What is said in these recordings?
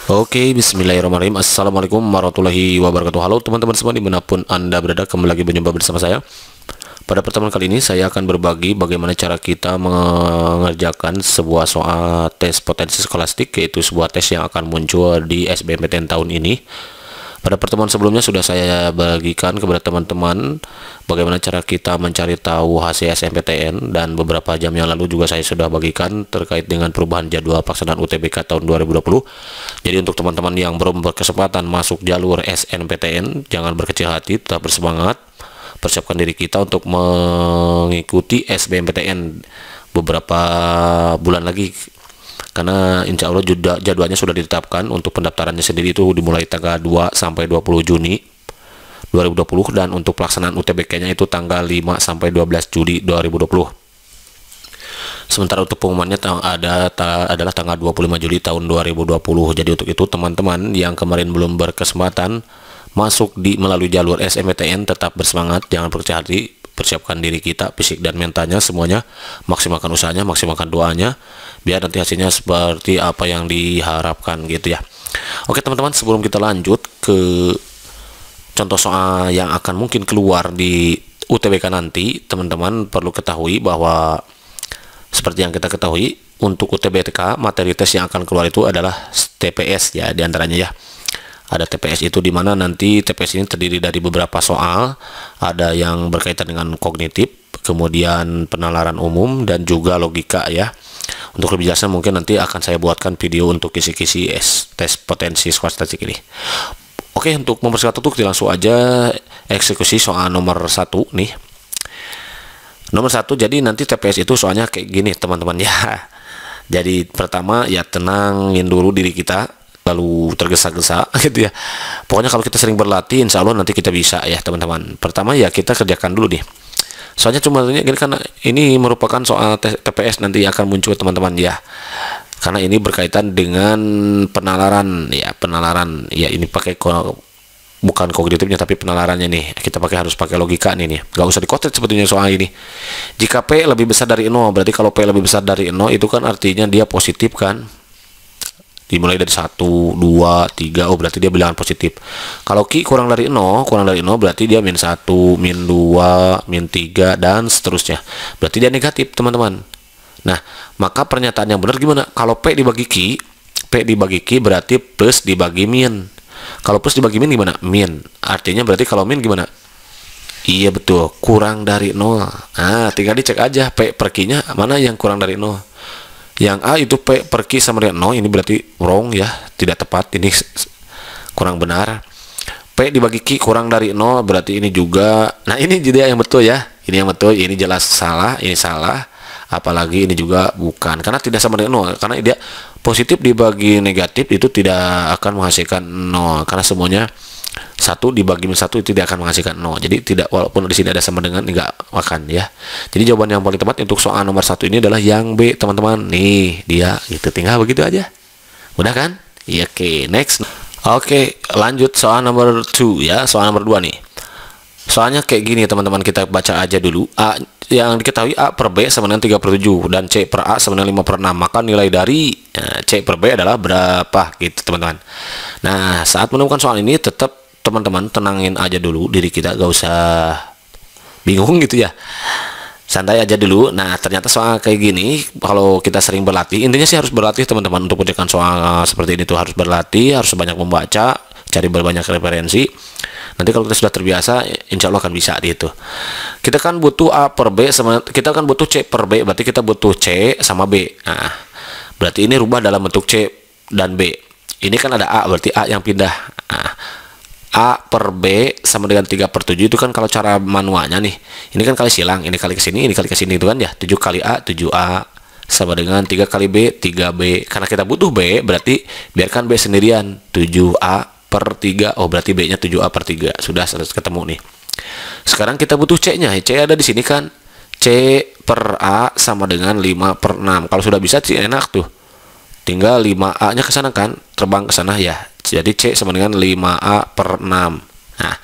Oke, bismillahirrahmanirrahim. Assalamualaikum warahmatullahi wabarakatuh. Halo teman-teman semua dimanapun Anda berada, kembali lagi berjumpa bersama saya. Pada pertemuan kali ini saya akan berbagi bagaimana cara kita mengerjakan sebuah soal tes potensi skolastik, yaitu sebuah tes yang akan muncul di SBMPTN tahun ini. Pada pertemuan sebelumnya sudah saya bagikan kepada teman-teman bagaimana cara kita mencari tahu hasil SNMPTN, dan beberapa jam yang lalu juga saya sudah bagikan terkait dengan perubahan jadwal pelaksanaan UTBK tahun 2020. Jadi untuk teman-teman yang belum berkesempatan masuk jalur SNMPTN, jangan berkecil hati, tetap bersemangat. Persiapkan diri kita untuk mengikuti SBMPTN beberapa bulan lagi, karena insya Allah jadwalnya sudah ditetapkan. Untuk pendaftarannya sendiri itu dimulai tanggal 2 sampai 20 Juni 2020, dan untuk pelaksanaan UTBK-nya itu tanggal 5 sampai 12 Juli 2020. Sementara untuk pengumumannya adalah tanggal 25 Juli tahun 2020. Jadi untuk itu teman-teman yang kemarin belum berkesempatan masuk melalui jalur SNMPTN, tetap bersemangat, jangan berkecil hati. Persiapkan diri kita, fisik dan mentalnya semuanya, maksimalkan usahanya, maksimalkan doanya, biar nanti hasilnya seperti apa yang diharapkan gitu ya. Oke teman-teman, sebelum kita lanjut ke contoh soal yang akan mungkin keluar di UTBK nanti, teman-teman perlu ketahui bahwa seperti yang kita ketahui, untuk UTBK materi tes yang akan keluar itu adalah TPS ya, diantaranya ya. Ada TPS itu, dimana nanti TPS ini terdiri dari beberapa soal, ada yang berkaitan dengan kognitif, kemudian penalaran umum, dan juga logika ya. Untuk lebih jelasnya mungkin nanti akan saya buatkan video untuk kisi-kisi tes potensi skolastik ini. Oke, untuk mempersingkat waktu langsung aja eksekusi soal nomor 1 nih. Nomor 1, jadi nanti TPS itu soalnya kayak gini teman-teman ya. Jadi pertama ya, tenangin dulu diri kita, lalu tergesa-gesa gitu ya. Pokoknya kalau kita sering berlatih, insya Allah nanti kita bisa ya teman-teman. Pertama ya, kita kerjakan dulu nih. Soalnya cuma gini, karena ini merupakan soal TPS nanti akan muncul teman-teman ya. Karena ini berkaitan dengan penalaran ya, penalaran ya, ini pakai bukan kognitifnya tapi penalarannya nih. Kita harus pakai logika nih. Gak usah dikotet sebetulnya soal ini. Jika P lebih besar dari 0, berarti kalau P lebih besar dari 0 itu kan artinya dia positif kan. Dimulai dari 1, 2, 3, oh berarti dia bilangan positif. Kalau Q kurang dari 0 berarti dia min 1, min 2, min 3, dan seterusnya. Berarti dia negatif teman-teman. Nah, maka pernyataan yang benar gimana? Kalau P dibagi Q berarti plus dibagi min. Kalau plus dibagi min gimana? Min. Artinya berarti kalau min gimana? Iya betul, kurang dari 0. Nah, tinggal dicek aja P per Q-nya mana yang kurang dari 0. Yang A itu P per Q sama dengan 0, ini berarti wrong ya, tidak tepat, ini kurang benar. P dibagi Q kurang dari 0 berarti ini juga. Nah ini jadi yang betul ya, ini yang betul, ini jelas salah, ini salah. Apalagi ini juga bukan, karena tidak sama dengan 0, karena dia positif dibagi negatif itu tidak akan menghasilkan 0, karena semuanya 1 dibagi min 1 itu tidak akan menghasilkan 0. Jadi tidak, walaupun di sini ada sama dengan, enggak akan ya. Jadi jawaban yang paling tepat untuk soal nomor 1 ini adalah yang B teman-teman. Nih dia gitu, tinggal begitu aja. Mudah kan? Iya, oke, next. Oke, lanjut soal nomor 2 ya, soal nomor 2 nih. Soalnya kayak gini teman-teman, kita baca aja dulu. A yang diketahui, A per B sama dengan 3/7 dan C per A sama dengan 5/6. Maka nilai dari C per B adalah berapa gitu teman-teman. Nah, saat menemukan soal ini tetap teman-teman tenangin aja dulu diri kita, gak usah bingung gitu ya, santai aja dulu. Nah ternyata soal kayak gini kalau kita sering berlatih, intinya sih harus berlatih teman-teman untuk mengerjakan soal seperti ini tuh, harus berlatih, harus banyak membaca, cari berbanyak referensi. Nanti kalau kita sudah terbiasa, insya Allah akan bisa gitu. Kita kan butuh A per B sama, kita kan butuh C per B, berarti kita butuh C sama B. Nah berarti ini rubah dalam bentuk C dan B. Ini kan ada A, berarti A yang pindah. Nah, A per B sama dengan 3/7 itu kan kalau cara manualnya nih. Ini kan kali silang, ini kali ke sini, ini kali ke sini itu kan ya. 7 kali A, 7A sama dengan 3 kali B, 3B. Karena kita butuh B, berarti biarkan B sendirian. 7A per 3. Oh, berarti B-nya 7A per 3. Sudah ketemu nih. Sekarang kita butuh C-nya. C ada di sini kan. C per A sama dengan 5/6. Kalau sudah bisa sih enak tuh. Tinggal 5A-nya ke sana kan, terbang ke sana ya. Jadi C sama dengan 5A per 6. Nah,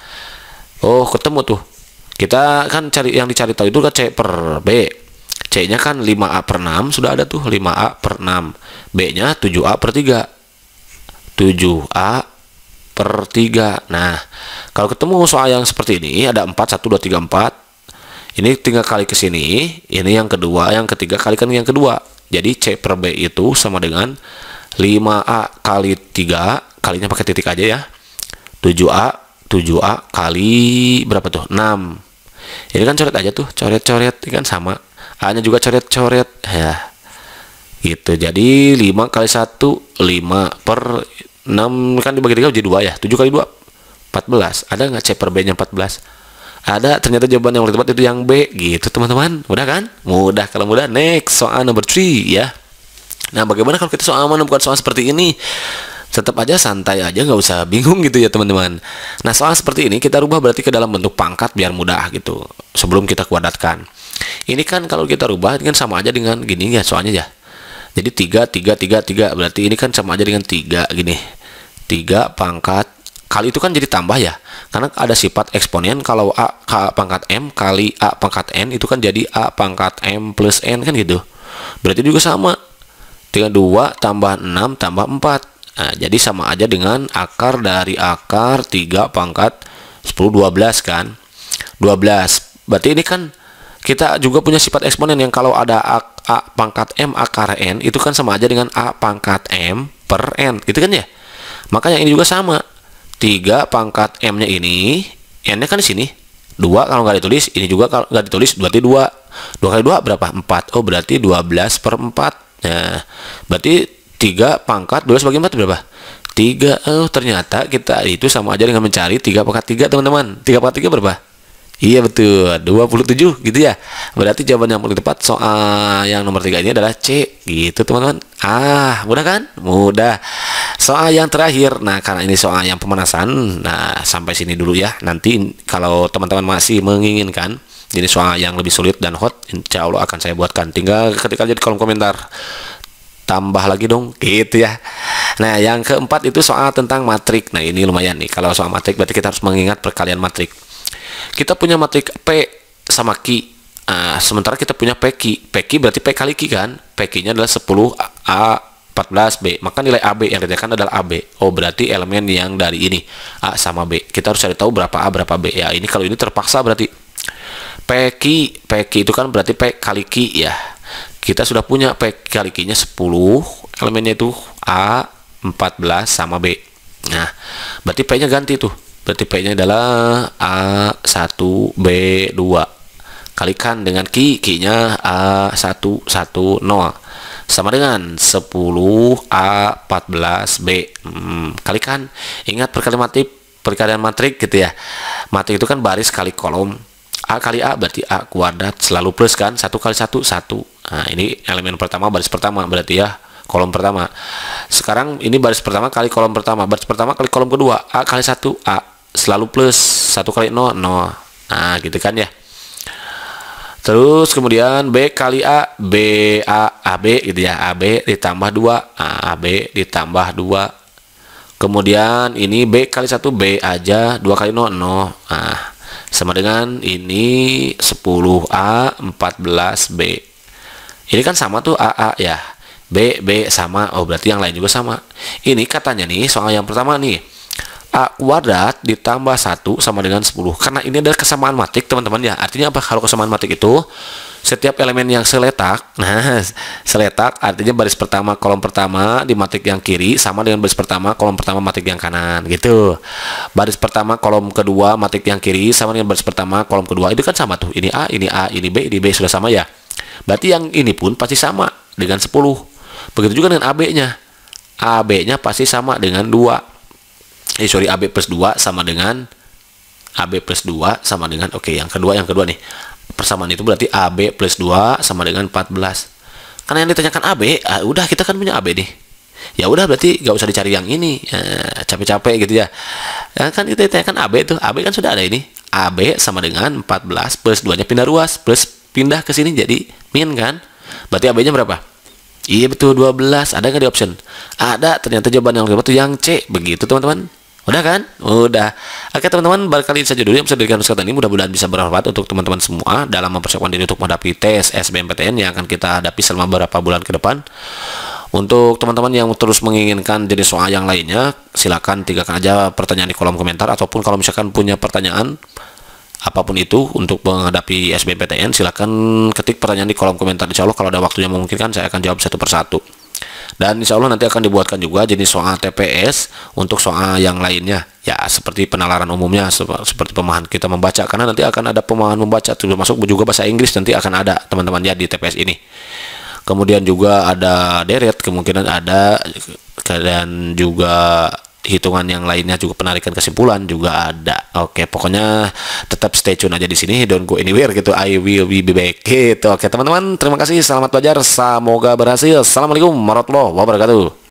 oh ketemu tuh. Kita kan cari, yang dicari tahu itu kan C per B. C-nya kan 5A per 6, sudah ada tuh 5A per 6. B-nya 7A per 3. 7A per 3. Nah, kalau ketemu soal yang seperti ini, ada 4, 1, 2, 3, 4. Ini tinggal kali ke sini. Ini yang kedua, yang ketiga kalikan yang kedua. Jadi C per B itu sama dengan 5A kali 3, kalinya pakai titik aja ya. 7A kali berapa tuh? 6. Ini kan coret aja tuh, coret-coret, ini kan sama. A-nya juga coret-coret ya. Gitu. Jadi 5 kali 1, 5 per 6 kan dibagi 3 jadi 2 ya. 7 kali 2 14. Ada nggak C per B nya 14? Ada. Ternyata jawaban yang paling tepat itu yang B. Gitu teman-teman. Mudah kan? Mudah. Kalau mudah, next soal number 3 ya. Nah, bagaimana kalau kita soal menemukan soal seperti ini? Tetap aja santai aja, nggak usah bingung gitu ya teman-teman. Nah, soal seperti ini kita rubah berarti ke dalam bentuk pangkat biar mudah gitu. Sebelum kita kuadratkan. Ini kan kalau kita rubah ini kan sama aja dengan gini ya soalnya ya. Jadi 3 berarti ini kan sama aja dengan 3 gini. 3 pangkat kali itu kan jadi tambah ya. Karena ada sifat eksponen, kalau A pangkat M kali A pangkat N itu kan jadi A pangkat M plus N kan gitu. Berarti juga sama. Dengan 2 tambah 6 tambah 4. Nah, jadi sama aja dengan akar dari akar 3 pangkat 10 12 kan. 12. Berarti ini kan kita juga punya sifat eksponen yang kalau ada A pangkat M akar N itu kan sama aja dengan A pangkat M per N. Gitu kan ya? Makanya ini juga sama. 3 pangkat M-nya ini, N-nya kan di sini. 2 kalau nggak ditulis, ini juga kalau nggak ditulis, berarti 2. 2 kali 2 berapa? 4. Oh, berarti 12 per 4. Nah, berarti 3 pangkat 12 bagi 4 berapa? 3. Oh, ternyata kita itu sama aja dengan mencari 3 pangkat 3, teman-teman. 3 pangkat 3 berapa? Iya betul, 27 gitu ya. Berarti jawaban yang paling tepat soal yang nomor 3 ini adalah C. Gitu teman-teman. Mudah kan? Mudah. Soal yang terakhir. Nah, karena ini soal yang pemanasan, nah sampai sini dulu ya. Nanti kalau teman-teman masih menginginkan jadi soal yang lebih sulit dan hot, insya Allah akan saya buatkan. Tinggal ketik aja di kolom komentar. Tambah lagi dong, gitu ya. Nah, yang keempat itu soal tentang matrik. Nah, ini lumayan nih. Kalau soal matrik berarti kita harus mengingat perkalian matrik. Kita punya matrik P sama Q. Sementara kita punya PQ. PQ berarti P kali Q kan. PQ-nya adalah 10 A 14 B. Maka nilai AB yang ditanyakan adalah AB. Oh, berarti elemen yang dari ini A sama B. Kita harus cari tahu berapa A berapa B. Ya, ini kalau ini terpaksa berarti PQ itu kan berarti P kali Q ya. Kita sudah punya P kali Q-nya 10. Elemennya itu A 14 sama B. Nah, berarti P-nya ganti tuh. Berarti P-nya adalah A1B2 kalikan dengan Q-nya A110 sama dengan 10A14B. Kalikan, ingat perkalian matrik gitu ya. Matrik itu kan baris kali kolom. A kali A berarti A kuadrat selalu plus kan. 1 kali 1 1. Nah, ini elemen pertama, baris pertama berarti ya, kolom pertama. Sekarang ini baris pertama kali kolom pertama, baris pertama kali kolom kedua. A kali 1 A selalu plus, 1 kali 0 0. Nah, gitu kan ya. Terus kemudian B kali A, AB gitu ya. AB ditambah 2, AB ditambah 2. Kemudian ini B kali 1 B aja, 2 kali 0 0. Nah, sama dengan ini 10A 14B. Ini kan sama tuh AA ya. B sama. Oh, berarti yang lain juga sama. Ini katanya nih soal yang pertama nih. A kuadrat ditambah 1 sama dengan 10. Karena ini adalah kesamaan matrik teman-teman ya. Artinya apa? Kalau kesamaan matrik itu setiap elemen yang seletak. Nah, seletak artinya baris pertama kolom pertama di matrik yang kiri sama dengan baris pertama kolom pertama matrik yang kanan gitu. Baris pertama kolom kedua matrik yang kiri sama dengan baris pertama kolom kedua. Itu kan sama tuh. Ini A, ini B sudah sama ya. Berarti yang ini pun pasti sama dengan 10. Begitu juga dengan AB-nya. AB-nya pasti sama dengan 2. AB plus 2 sama dengan AB plus 2 sama dengan oke, yang kedua nih. Persamaan itu berarti AB plus 2 sama dengan 14. Karena yang ditanyakan AB, udah kita kan punya AB nih. Ya udah berarti gak usah dicari yang ini. Capek-capek gitu ya. Kan kita ditanyakan AB tuh. AB kan sudah ada ini. AB sama dengan 14 plus 2-nya pindah ruas plus pindah ke sini jadi min kan. Berarti AB-nya berapa? Iya betul 12. Ada nggak di option? Ada. Ternyata jawaban yang kedua itu yang C. Begitu teman-teman. Udah kan? Udah. Oke teman-teman, barangkali saja dulu yang bisa diberikan kesempatan ini. Mudah-mudahan bisa bermanfaat untuk teman-teman semua dalam mempersiapkan diri untuk menghadapi tes SBMPTN yang akan kita hadapi selama beberapa bulan ke depan. Untuk teman-teman yang terus menginginkan jenis soal yang lainnya, silakan tinggalkan aja pertanyaan di kolom komentar, ataupun kalau misalkan punya pertanyaan apapun itu untuk menghadapi SBMPTN, silakan ketik pertanyaan di kolom komentar. Insya Allah kalau ada waktunya memungkinkan, saya akan jawab satu persatu. Dan insya Allah nanti akan dibuatkan juga jenis soal TPS untuk soal yang lainnya, ya seperti penalaran umumnya, seperti pemahaman kita membaca, karena nanti akan ada pemahaman membaca, termasuk juga bahasa Inggris nanti akan ada teman-teman ya di TPS ini. Kemudian juga ada deret, kemungkinan ada, dan juga hitungan yang lainnya, juga penarikan kesimpulan juga ada. Oke, pokoknya tetap stay tune aja di sini, don't go anywhere gitu. I will be back gitu. Oke teman-teman, terima kasih, selamat belajar, semoga berhasil. Assalamualaikum warahmatullahi wabarakatuh.